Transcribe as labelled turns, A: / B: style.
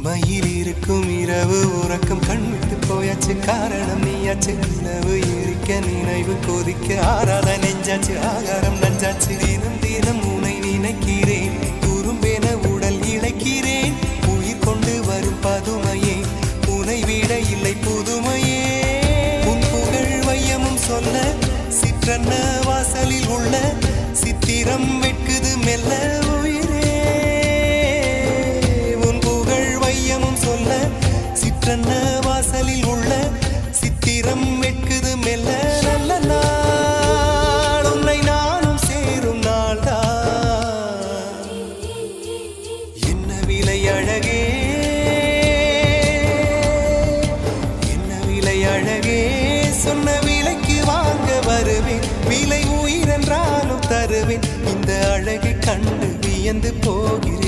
A: தனிமையில் இருக்கும் இரவு உறக்கம் கண்விட்டு போயாச்சு காரணம் நீயாச்சு நிலவு எரிக்க நினைவு கொதிக்க ஆறாத நெஞ்சாச்சு ஆகாரம் நஞ்சாச்சு தினம் தினம் உனை நினைக்கிறேன் குறும்பென உடல் இழைக்கிறேன் உயிர் கொண்டு வரும் பதுமையே உனை விட இல்லை புதுமையே உன் புகழ் வையமும் சொல்ல சிற்றன்ன வாசலில் உள்ள சித்திரம் வெட்குது மெல்ல வாசலில் உள்ள சித்திரம் வெட்குது மெல்ல நல்ல நாள் உன்னை நானும் சேரும் நாள்தான் என்ன விலை அழகே என்ன விலை அழகே சொன்ன விலைக்கு வாங்க வருவேன் விலை உயிரென்றாலும் தருவேன் இந்த அழகை கண்டு வியந்து போகிறேன்